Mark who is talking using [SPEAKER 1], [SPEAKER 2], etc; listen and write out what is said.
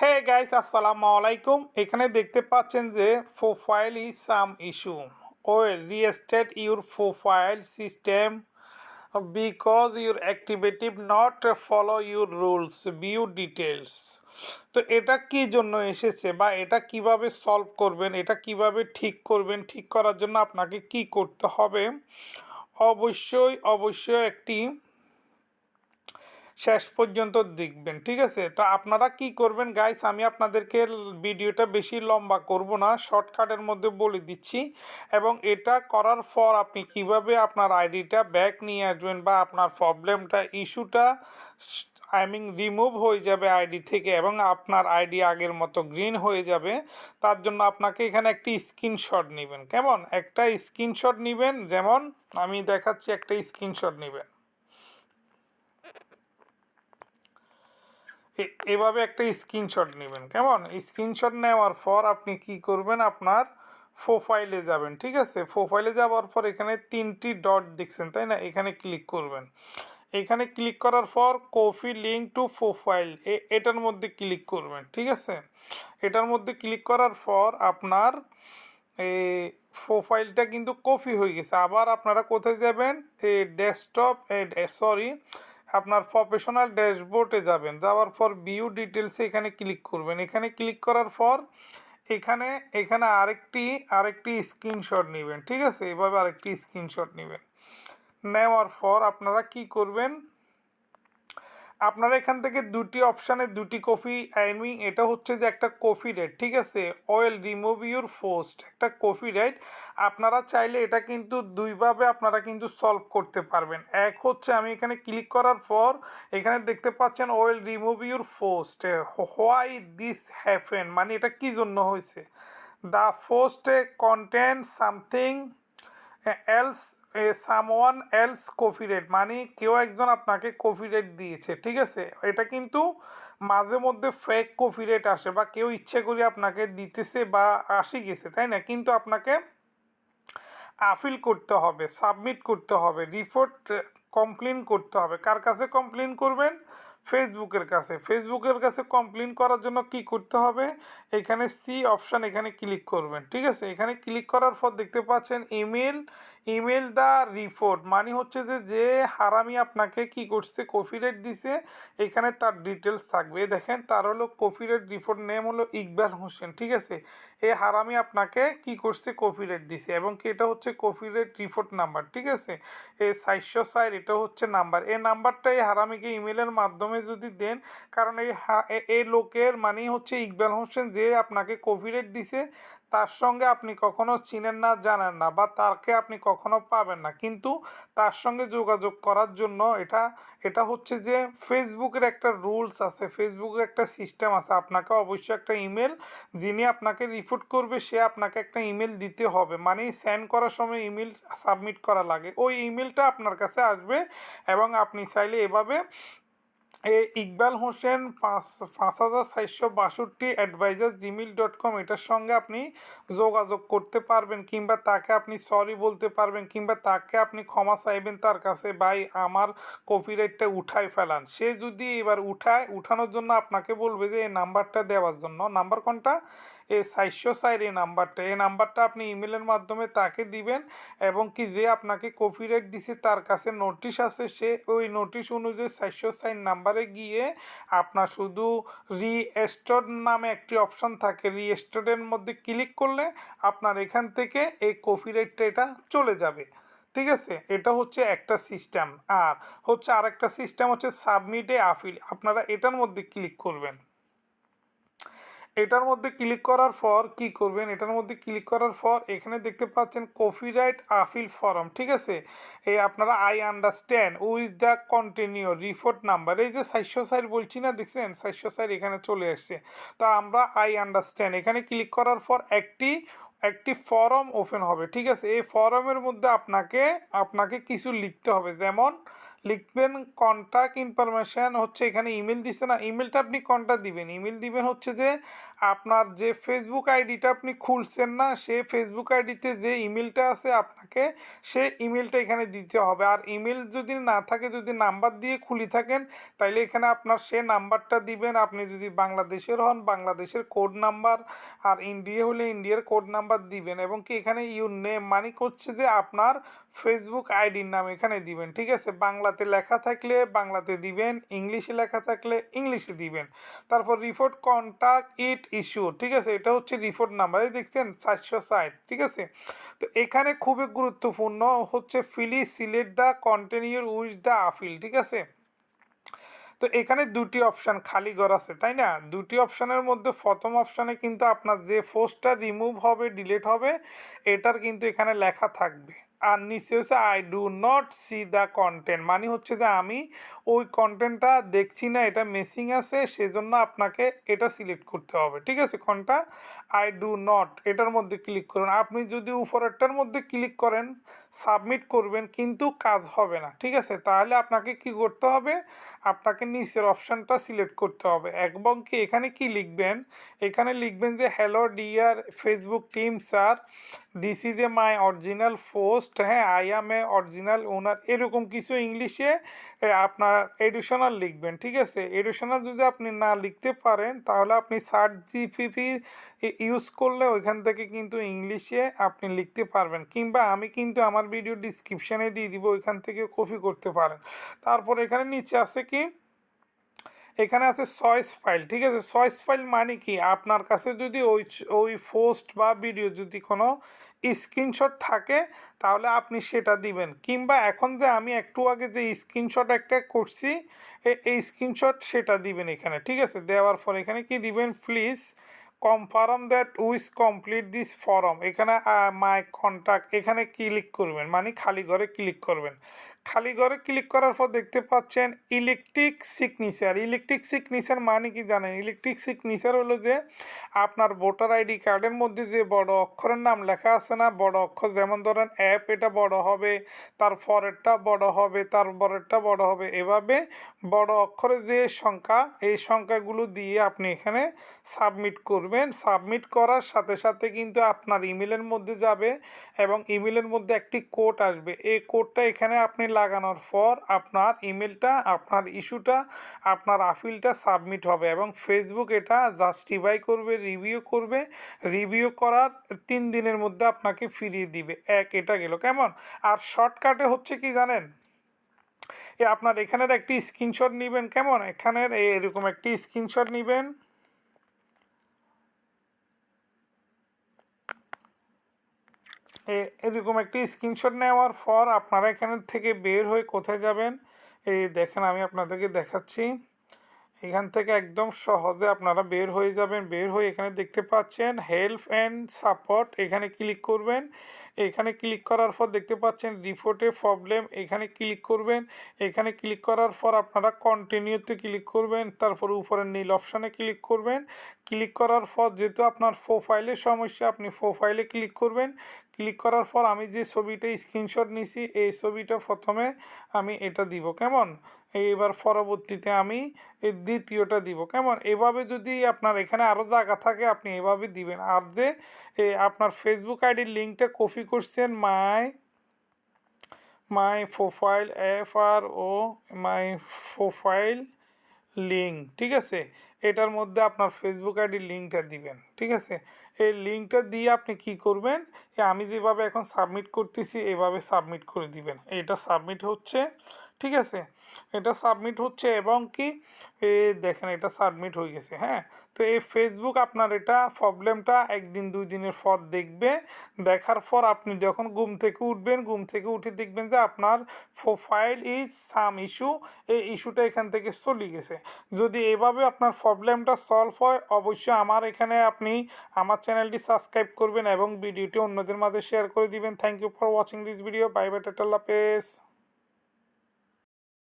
[SPEAKER 1] Hey guys, আসসালামু আলাইকুম। এখানে দেখতে পাচ্ছেন যে profile is some issue. Well restart your profile system because your activity not follow your rules view details. তো এটা কি জন্য এসেছে বা এটা কিভাবে সলভ করবেন, এটা কিভাবে ঠিক করবেন, ঠিক করার জন্য আপনাকে কি করতে হবে, অবশ্যই একটি শেষ পর্যন্ত দেখবেন, ঠিক আছে? তো আপনারা কি করবেন গাইস, আমি আপনাদেরকে ভিডিওটা বেশি লম্বা করব না, শর্টকাটের মধ্যে বলে দিচ্ছি। এবং এটা করার পর আপনি কিভাবে আপনার আইডিটা ব্যাক নিয়ে আসবেন বা আপনার প্রবলেমটা ইস্যুটা রিমুভ হয়ে যাবে আইডি থেকে এবং আপনার আইডি আগের মতো গ্রিন হয়ে যাবে। তার জন্য আপনাকে এখানে একটি স্ক্রিনশট নেবেন। কেমন একটা স্ক্রিনশট নেবেন, যেমন আমি দেখাচ্ছি, একটা স্ক্রিনশট নেবেন। এভাবে একটা স্ক্রিনশট নেবেন। কেমন স্ক্রিনশট নেওয়ার পর আপনি কি করবেন, আপনার প্রোফাইলে যাবেন, ঠিক আছে? প্রোফাইলে যাওয়ার পর এখানে তিনটি ডট দেখছেন, তাই না? এখানে ক্লিক করবেন। এখানে ক্লিক করার পর কপি লিঙ্ক টু প্রোফাইল, এটার মধ্যে ক্লিক করবেন, ঠিক আছে? এটার মধ্যে ক্লিক করার পর আপনার এই প্রোফাইলটা কিন্তু কপি হয়ে গেছে। আবার আপনারা কোথায় যাবেন, এই ডেস্কটপ সরি আপনার প্রফেশনাল ড্যাশবোর্ডে যাবেন। যাওয়ার পর ভিউ ডিটেলসে এখানে ক্লিক করবেন। এখানে ক্লিক করার পর এখানে এখানে আরেকটি স্ক্রিনশট নেবেন, ঠিক আছে? এভাবে আরেকটি স্ক্রিনশট নেবেন। নেওয়ার পর আপনারা কি করবেন, আপনারা এখান থেকে দুটি অপশানে দুটি কপি আইমিং, এটা হচ্ছে যে একটা কপি রাইট, ঠিক আছে? ওয়েল রিমুভ ইউর পোস্ট, একটা কপি রাইট। আপনারা চাইলে এটা কিন্তু দুইভাবে আপনারা কিন্তু সলভ করতে পারবেন। এক হচ্ছে, আমি এখানে ক্লিক করার পর এখানে দেখতে পাচ্ছেন well remove your post, why this happen, মানে এটা কী জন্য হয়েছে। The post content something else someone else copyright, মানে কেউ একজন আপনাকে কপিরাইট দিয়েছে, ঠিক আছে? এটা কিন্তু মাঝে মধ্যে ফেক কপিরাইট আসে বা কেউ ইচ্ছে করে আপনাকে দিতেছে বা আসি গেছে, তাই না? কিন্তু আপনাকে আপিল করতে হবে, সাবমিট করতে হবে, রিপোর্ট কমপ্লেন করতে হবে। কার কাছে কমপ্লেন করবেন? ফেসবুকের কাছে কমপ্লেন করার জন্য কি করতে হবে, এখানে সি অপশান, এখানে ক্লিক করবেন, ঠিক আছে? এখানে ক্লিক করার পর দেখতে পাচ্ছেন ইমেল দ্য রিপোর্ট, মানে হচ্ছে যে হারামি আপনাকে কি করছে, কপিরাইট দিছে, এখানে তার ডিটেলস থাকবে। দেখেন, তার হলো কপিরাইট রিপোর্ট নেম হলো ইকবাল হোসেন, ঠিক আছে? এই হারামি আপনাকে কি করছে, কপিরাইট দিছে এবং কি এটা হচ্ছে কপিরাইট রিপোর্ট নাম্বার, ঠিক আছে? এই 404, এটা হচ্ছে নাম্বার। এই নাম্বারটা এই হারামিকে ইমেলের মাধ্যমে যদি দেন, কারণ এই লোকের মানেই হচ্ছে ইকবাল হোসেন, যে আপনাকে কপিরাইট দিছে তার সঙ্গে আপনি কখনো চিনেন না, জানেন না, বা তাকে আপনি কখনো পাবেন না। কিন্তু তার সঙ্গে যোগাযোগ করার জন্য এটা হচ্ছে যে ফেসবুকের একটা রুলস আছে, ফেসবুকের একটা সিস্টেম আছে। আপনাকে অবশ্যই একটা ইমেল, যিনি আপনাকে রিপোর্ট করবে সে আপনাকে একটা ইমেল দিতে হবে, মানে সেন্ড করার সময় ইমেল সাবমিট করা লাগে। ওই ইমেলটা আপনার কাছে আসবে এবং আপনি চাইলে এভাবে ইকবাল হোসেন 5462 @gmail.com, এটার সঙ্গে আপনি যোগাযোগ করতে পারবেন, কিংবা তাকে আপনি সরি বলতে পারবেন, কিংবা তাকে আপনি ক্ষমা চাইবেন তার কাছে, ভাই আমার কপিরাইটটা উঠাই ফেলান। সে যদি এবার উঠানোর জন্য আপনাকে বলবে যে এই নাম্বারটা দেওয়ার জন্য, নাম্বার কোনটা, এই 404, এই নাম্বারটা আপনি ইমেলের মাধ্যমে তাকে দিবেন। এবং কি যে আপনাকে কপিরাইট দিছে তার কাছে নোটিশ আছে, সে ওই নোটিশ অনুযায়ী 404 নাম্বারে গিয়ে আপনার শুধু রিস্টোর নামে একটি অপশন থাকে, রিস্টোরের মধ্যে ক্লিক করলে আপনার এখান থেকে এই কপিরাইটটা এটা চলে যাবে, ঠিক আছে? এটা হচ্ছে একটা সিস্টেম। আর হচ্ছে আরেকটা সিস্টেম হচ্ছে সাবমিটে আপিল, আপনারা এটার মধ্যে ক্লিক করবেন। এটার মধ্যে ক্লিক করার পর কি করবেন, এটার মধ্যে ক্লিক করার পর এখানে দেখতে পাচ্ছেন কপিরাইট আপিল ফর্ম, ঠিক আছে? এই আপনারা I understand with the continue report number, এই যে 404 বলছি না, দেখছেন 404 এখানে চলে আসছে। তো আমরা আই আন্ডারস্ট্যান্ড এখানে ক্লিক করার পর একটি ফর্ম ওপেন হবে, ঠিক আছে? এই ফর্মের মধ্যে আপনাকে কিছু লিখতে হবে, যেমন লিখবেন কন্ট্যাক্ট ইনফরমেশান হচ্ছে এখানে ইমেল দিছে না, ইমেলটা আপনি কোনটা দিবেন, ইমেল দিবেন হচ্ছে যে আপনার যে ফেসবুক আইডিটা আপনি খুলছেন না, সে ফেসবুক আইডিতে যে ইমেলটা আছে আপনাকে সে ইমেলটা এখানে দিতে হবে। আর ইমেল যদি না থাকে, যদি নাম্বার দিয়ে খুলি থাকেন, তাইলে এখানে আপনার সে নাম্বারটা দিবেন। আপনি যদি বাংলাদেশের হন বাংলাদেশের কোড নাম্বার, আর ইন্ডিয়া হলে ইন্ডিয়ার কোড নাম্বার দিবেন। এবং কি এখানে ইউর নেম মানে করছে যে আপনার ফেসবুক আইডির নাম এখানে দিবেন, ঠিক আছে। বাংলাতে লেখা থাকলে বাংলাতে দিবেন, ইংলিশে লেখা থাকলে ইংলিশে দিবেন। তারপর রিপোর্ট কন্ট্যাক্ট ইট ইস্যু, ঠিক আছে, এটা হচ্ছে রিপোর্ট নাম্বার, এই দেখছেন 460, ঠিক আছে। তো এখানে খুবই গুরুত্বপূর্ণ হচ্ছে ফিলি সিলেক্ট দ্য কন্টিনিউর উইথ দ্য আপিল, ঠিক আছে। তো এখানে দুটি অপশান খালি ঘর আছে, তাই না। দুটি অপশানের মধ্যে প্রথম অপশানে কিন্তু আপনার যে পোস্টটা রিমুভ হবে, ডিলিট হবে, এটার কিন্তু এখানে লেখা থাকবে। আর নিচে হচ্ছে I do not C the content, মানে হচ্ছে যে আমি ওই কন্টেন্টটা দেখছি না, এটা মিসিং আছে, সেজন্য আপনাকে এটা সিলেক্ট করতে হবে, ঠিক আছে। কোনটা, আই ডু নট, এটার মধ্যে ক্লিক করুন। আপনি যদি উপরেরটার মধ্যে ক্লিক করেন সাবমিট করবেন কিন্তু কাজ হবে না, ঠিক আছে। তাহলে আপনাকে কি করতে হবে, আপনাকে নিচের অপশানটা সিলেক্ট করতে হবে। এবং কি এখানে কি লিখবেন, এখানে লিখবেন যে hello dear Facebook team sir, this is a my original post, হ্যাঁ আই অ্যাম এ অরিজিনাল ওনার, এরকম কিছু ইংলিশে আপনার এডিশনাল লিখবেন, ঠিক আছে। এডিশনাল যদি আপনি না লিখতে পারেন তাহলে আপনি সার্চ জিপিপি ইউজ করলে ওইখান থেকে কিন্তু ইংলিশে আপনি লিখতে পারবেন, কিংবা আমি কিন্তু আমার ভিডিও ডিসক্রিপশানে দিয়ে দিব, ওইখান থেকে কপি করতে পারেন। তারপর এখানে নিচে আছে কি, এখানে আছে চয়েস ফাইল, ঠিক আছে। চয়েস ফাইল মানে কি, আপনার কাছে যদি ওই পোস্ট বা ভিডিও যদি কোনো স্ক্রিনশট থাকে তাহলে আপনি সেটা দিবেন, কিংবা এখন যে আমি একটু আগে যে স্ক্রিনশট একটা করছি এই স্ক্রিনশট সেটা দিবেন এখানে, ঠিক আছে। দেওয়ার পর এখানে কি দিবেন, please confirm that wish complete this form, এখানে মাই কন্ট্যাক্ট এখানে ক্লিক করবেন, মানে খালি ঘরে ক্লিক করবেন। খালি ঘরে ক্লিক করার পর দেখতে পাচ্ছেন ইলেকট্রিক সিগনেচার। ইলেকট্রিক সিগনেচার মানে কি জানেন, ইলেকট্রিক সিগনেচার হলো যে আপনার ভোটার আইডি কার্ডের মধ্যে যে বড় অক্ষরের নাম লেখা আছে না, বড় অক্ষর, যেমন ধরেন অ্যাপ, এটা বড় হবে, তার পরেরটা বড় হবে, তার পরেরটা বড় হবে, এভাবে বড় অক্ষরের যে সংখ্যা, এই সংখ্যাগুলো দিয়ে আপনি এখানে সাবমিট করবেন। সাবমিট করার সাথে সাথে কিন্তু আপনার ইমেলের মধ্যে যাবে এবং ইমেলের মধ্যে একটি কোড আসবে। এই কোডটা এখানে আপনি লাগানোর পর আপনার ইমেলটা, আপনার ইস্যুটা, আপনার আপিলটা সাবমিট হবে এবং ফেসবুক এটা জাস্টিফাই করবে, রিভিউ করবে। রিভিউ করার 3 দিনের মধ্যে আপনাকে ফিরিয়ে দিবে। এটা গেল কেমন। আর শর্টকাটে হচ্ছে কি জানেন, আপনার এখানের একটি স্ক্রিনশট নেবেন, কেমন, এখানের এরকম একটি স্ক্রিনশট নেবেন, এরকম একটি স্ক্রিনশট নেওয়ার পর আপনারা এখান থেকে বের হয়ে কোথায় যাবেন, এই দেখেন আমি আপনাদেরকে দেখাচ্ছি। এখান থেকে একদম সহজে আপনারা বের হয়ে যাবেন। বের হয়ে এখানে দেখতে পাচ্ছেন হেল্প অ্যান্ড সাপোর্ট, এখানে ক্লিক করবেন। এখানে ক্লিক করার পর দেখতে পাচ্ছেন রিপোর্টে প্রবলেম, এখানে ক্লিক করবেন। এখানে ক্লিক করার পর আপনারা কন্টিনিউতে ক্লিক করবেন, তারপর উপরের নীল অপশানে ক্লিক করবেন। ক্লিক করার পর যেহেতু আপনার প্রোফাইলের সমস্যা, আপনি প্রোফাইলে ক্লিক করবেন। ক্লিক করার পর আমি যে ছবিটা স্ক্রিনশট নিছি এই ছবিটা প্রথমে আমি এটা দিব, কেমন। এবার পরবর্তীতে আমি এই দ্বিতীয়টা দিব, কেমন। এভাবে যদি আপনার এখানে আরও জায়গা থাকে আপনি এভাবে দিবেন। আর যে আপনার ফেসবুক আইডির লিঙ্কটা কপি করছেন, মাই প্রোফাইল FRO মাই প্রোফাইল লিঙ্ক, ঠিক আছে, এটার মধ্যে আপনার ফেসবুক আইডির লিঙ্কটা দিবেন, ঠিক আছে। এই লিঙ্কটা দিয়ে আপনি কি করবেন, আমি যেভাবে এখন সাবমিট করতেছি এভাবে সাবমিট করে দিবেন। এটা সাবমিট হচ্ছে, ঠিক আছে, এটা সাবমিট হচ্ছে এবং কি দেখেন এটা সাবমিট হয়ে গেছে। হ্যাঁ, তো এই ফেসবুক আপনার এটা প্রবলেমটা 1-2 দিনের পর দেখবে। দেখার পর আপনি যখন ঘুম থেকে উঠবেন, ঘুম থেকে উঠে দেখবেন যে আপনার প্রোফাইল ইজ সাম ইস্যু, এই ইস্যুটা এখান থেকে চলে গেছে। যদি এভাবে আপনার প্রবলেমটা সলভ হয় অবশ্যই আমার এখানে আপনি আমার চ্যানেলটি সাবস্ক্রাইব করবেন এবং ভিডিওটি অন্যদের মাঝে শেয়ার করে দিবেন। Thank you for watching this video. Bye bye, tata, Allah হাফেজ।